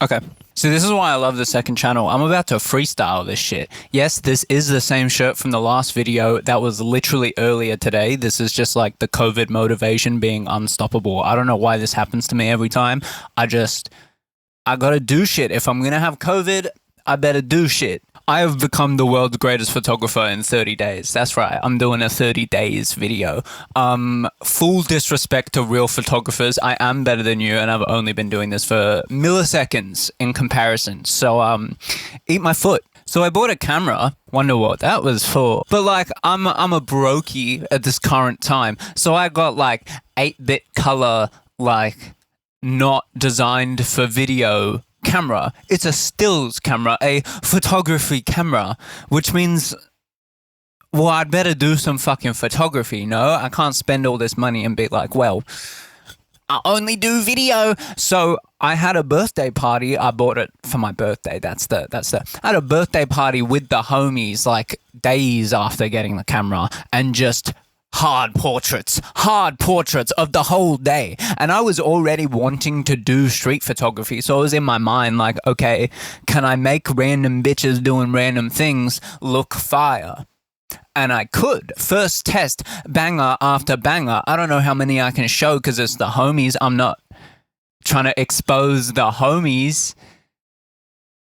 Okay. So this is why I love the second channel. I'm about to freestyle this shit. Yes, this is the same shirt from the last video that was literally earlier today. This is just like the COVID motivation being unstoppable. I don't know why this happens to me every time. I gotta do shit. If I'm gonna have COVID, I better do shit. I have become the world's greatest photographer in 30 days. That's right. I'm doing a 30 days video. Full disrespect to real photographers. I am better than you, and I've only been doing this for milliseconds in comparison. So, eat my foot. So I bought a camera. Wonder what that was for. But like, I'm a brokey at this current time. So I got like 8-bit color, like not designed for video camera. It's a stills camera, a photography camera, which means, well, I'd better do some fucking photography, no? I can't spend all this money and be like, well, I only do video. So I had a birthday party. I bought it for my birthday. I had a birthday party with the homies like days after getting the camera, and just hard portraits of the whole day. And I was already wanting to do street photography, so it was in my mind like, okay, can I make random bitches doing random things look fire? And I could. First test, banger after banger. I don't know how many I can show because it's the homies. I'm not trying to expose the homies.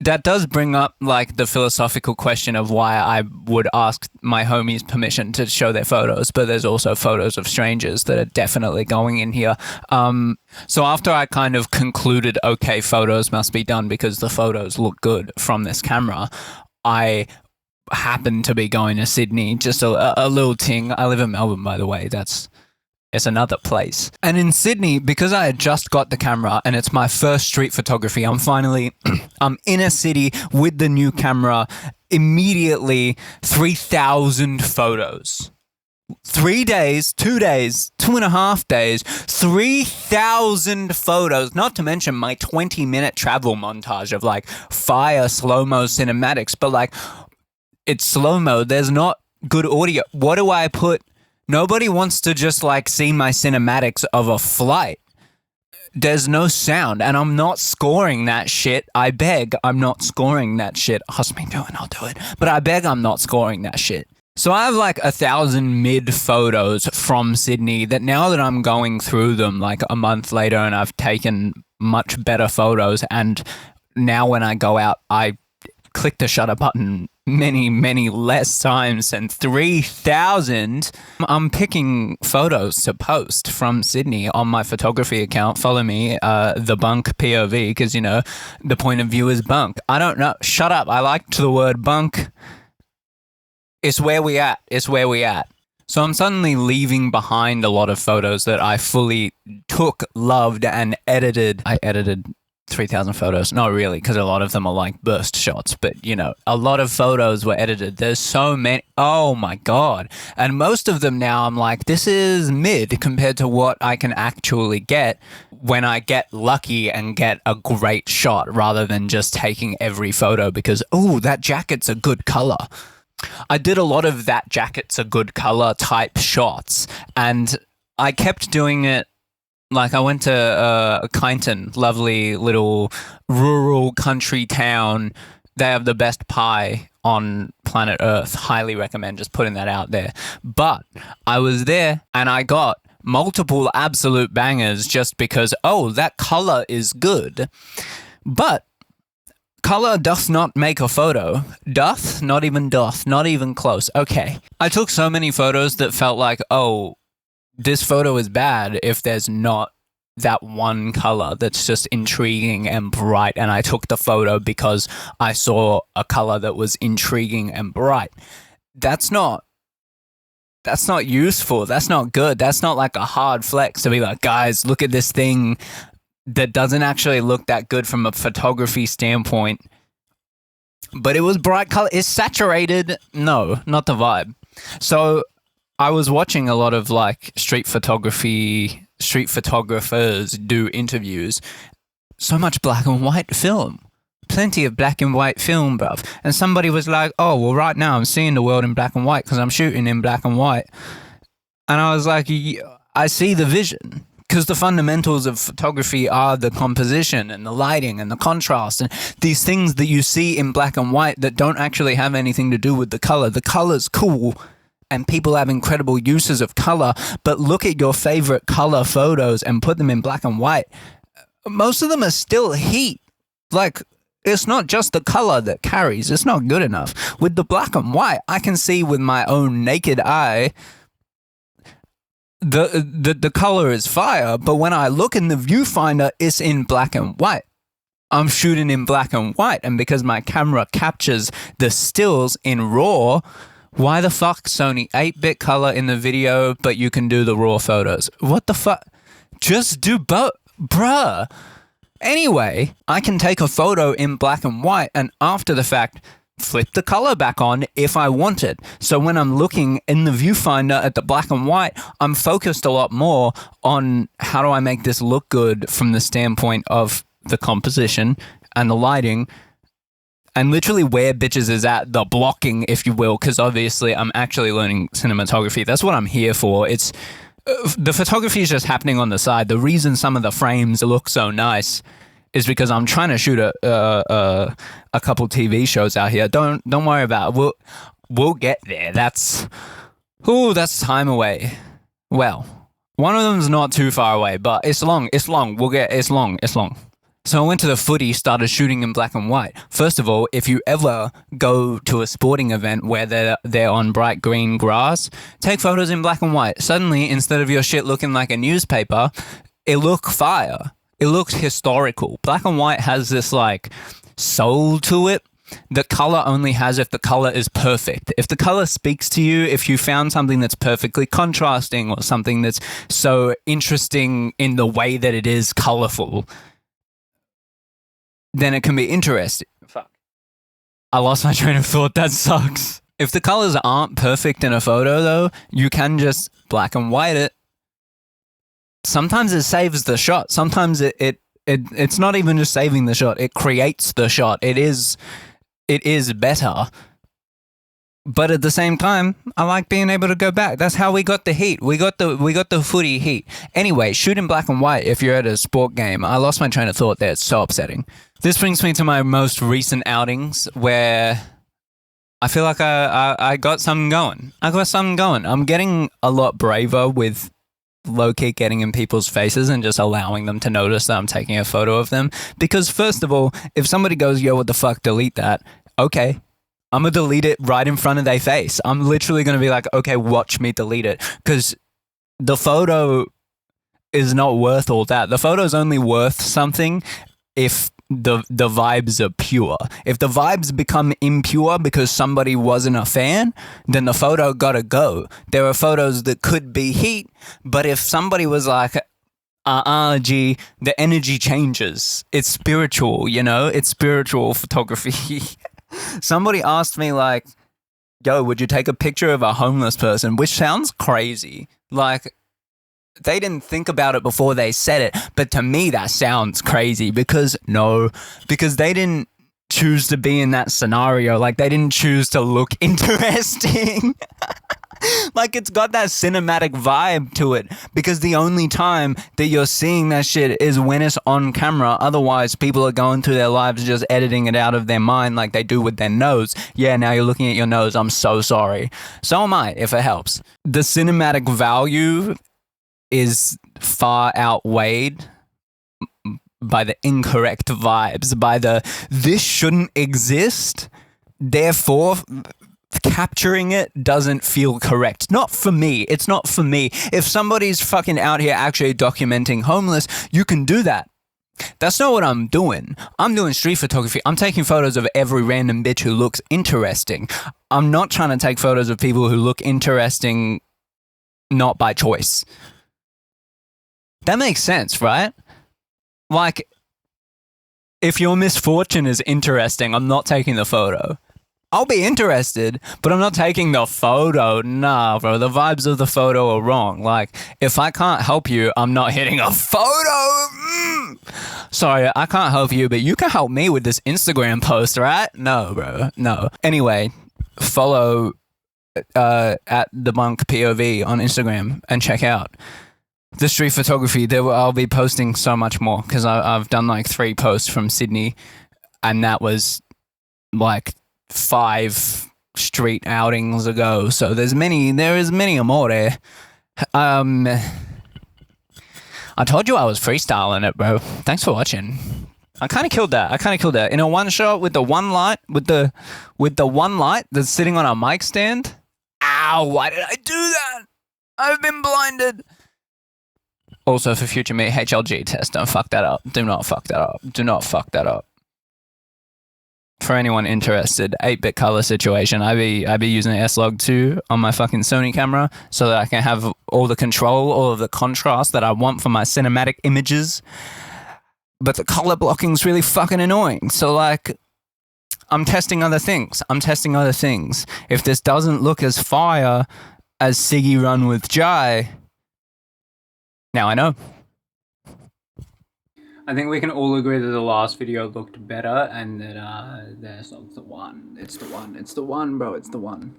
That does bring up like the philosophical question of why I would ask my homies permission to show their photos, but there's also photos of strangers that are definitely going in here. So after I kind of concluded, okay, photos must be done because the photos look good from this camera, I happened to be going to Sydney, just a little ting. I live in Melbourne, by the way. It's another place. And in Sydney, because I had just got the camera and it's my first street photography, I'm in a city with the new camera, immediately 3,000 photos. 3 days, 2 days, 2.5 days, 3,000 photos, not to mention my 20-minute travel montage of like fire slow-mo cinematics, but like it's slow-mo, there's not good audio. What do I put? Nobody wants to just like see my cinematics of a flight. There's no sound, and I'm not scoring that shit. I beg, I'm not scoring that shit. Ask me to and I'll do it. But I beg, I'm not scoring that shit. So I have like 1,000 mid photos from Sydney that now that I'm going through them like a month later and I've taken much better photos, and now when I go out, I click the shutter button many less times than 3,000. I'm picking photos to post from Sydney on my photography account. Follow me, the bunk POV, because you know the point of view is bunk. I don't know. Shut up. I liked the word bunk. It's where we at. So I'm suddenly leaving behind a lot of photos that I fully took, loved, and edited. I edited 3,000 photos. Not really, because a lot of them are like burst shots, but you know, a lot of photos were edited. There's so many. Oh my God. And most of them now I'm like, this is mid compared to what I can actually get when I get lucky and get a great shot, rather than just taking every photo because, oh, that jacket's a good color. I did a lot of that jacket's a good color type shots, and I kept doing it. Like I went to Kyneton, lovely little rural country town. They have the best pie on planet Earth. Highly recommend just putting that out there. But I was there and I got multiple absolute bangers just because, oh, that color is good. But color doth not make a photo. Doth? Not even doth. Not even close. Okay. I took so many photos that felt like, oh, this photo is bad if there's not that one color that's just intriguing and bright, and I took the photo because I saw a color that was intriguing and bright. That's not useful. That's not good. That's not like a hard flex to be like, guys, look at this thing that doesn't actually look that good from a photography standpoint, but it was bright color. It's saturated. No, not the vibe. So I was watching a lot of like street photographers do interviews. So much black and white film. Plenty of black and white film, bruv. And somebody was like, oh, well, right now I'm seeing the world in black and white because I'm shooting in black and white. And I was like, I see the vision. because the fundamentals of photography are the composition and the lighting and the contrast and these things that you see in black and white that don't actually have anything to do with the color. The color's cool and people have incredible uses of color, but look at your favorite color photos and put them in black and white. Most of them are still heat. Like, it's not just the color that carries. It's not good enough. With the black and white, I can see with my own naked eye the color is fire, but when I look in the viewfinder, it's in black and white. I'm shooting in black and white, and because my camera captures the stills in RAW, why the fuck Sony 8-bit color in the video, but you can do the RAW photos? What the fuck? Just do both, bruh. Anyway, I can take a photo in black and white, and after the fact, flip the color back on if I wanted. So when I'm looking in the viewfinder at the black and white, I'm focused a lot more on how do I make this look good from the standpoint of the composition and the lighting, and literally where bitches is at, the blocking, if you will, because obviously I'm actually learning cinematography. That's what I'm here for. It's the photography is just happening on the side. The reason some of the frames look so nice is because I'm trying to shoot a couple TV shows out here. Don't worry about it. We'll get there. That's time away. Well, one of them's not too far away, but it's long. It's long. It's long. So I went to the footy, started shooting in black and white. First of all, if you ever go to a sporting event where they're on bright green grass, take photos in black and white. Suddenly, instead of your shit looking like a newspaper, it look fire. It looks historical. Black and white has this like soul to it that color only has if the color is perfect. If the color speaks to you, if you found something that's perfectly contrasting or something that's so interesting in the way that it is colorful, then it can be interesting. Fuck. I lost my train of thought. That sucks. If the colors aren't perfect in a photo though, you can just black and white it. Sometimes it saves the shot. Sometimes it's not even just saving the shot. It creates the shot. It is better. But at the same time, I like being able to go back. That's how we got the heat. We got the footy heat. Anyway, shoot in black and white if you're at a sport game. I lost my train of thought there. It's so upsetting. This brings me to my most recent outings where I feel like I got something going. I'm getting a lot braver with low-key getting in people's faces and just allowing them to notice that I'm taking a photo of them. Because first of all, if somebody goes, yo, what the fuck, delete that, okay, I'm gonna delete it right in front of their face. I'm literally gonna be like, okay, watch me delete it. Because the photo is not worth all that. The photo's only worth something if the vibes are pure. If the vibes become impure because somebody wasn't a fan, then the photo gotta go. There are photos that could be heat, but if somebody was like, G, the energy changes. It's spiritual, you know? It's spiritual photography. Somebody asked me like, yo, would you take a picture of a homeless person? Which sounds crazy. Like, they didn't think about it before they said it, but to me that sounds crazy because they didn't choose to be in that scenario. Like, they didn't choose to look interesting. Like, it's got that cinematic vibe to it because the only time that you're seeing that shit is when it's on camera. Otherwise, people are going through their lives just editing it out of their mind like they do with their nose. Yeah, now you're looking at your nose. I'm so sorry. So am I, if it helps. The cinematic value is far outweighed by the incorrect vibes, by the this shouldn't exist, therefore capturing it doesn't feel correct. Not for me. It's not for me. If somebody's fucking out here actually documenting homeless, you can do that. That's not what I'm doing. I'm doing street photography. I'm taking photos of every random bitch who looks interesting. I'm not trying to take photos of people who look interesting not by choice. That makes sense, right? Like, if your misfortune is interesting, I'm not taking the photo. I'll be interested, but I'm not taking the photo. Nah, bro, the vibes of the photo are wrong. Like, if I can't help you, I'm not hitting a photo. Sorry, I can't help you, but you can help me with this Instagram post, right? No, bro, no. Anyway, follow at the Monk POV on Instagram and check out The street photography, I'll be posting so much more because I've done like 3 posts from Sydney, and that was like 5 street outings ago. So there is many more there. I told you I was freestyling it, bro. Thanks for watching. I kind of killed that. In a one shot with the one light, with the one light that's sitting on a mic stand. Ow! Why did I do that? I've been blinded. Also, for future me, HLG test. Don't fuck that up. Do not fuck that up. Do not fuck that up. For anyone interested, 8-bit color situation. I be using S-Log 2 on my fucking Sony camera so that I can have all the control, all of the contrast that I want for my cinematic images. But the color blocking's really fucking annoying. So like, I'm testing other things. If this doesn't look as fire as Siggy Run with Jai, now I know. I think we can all agree that the last video looked better and that that's not the one. It's the one, bro. It's the one.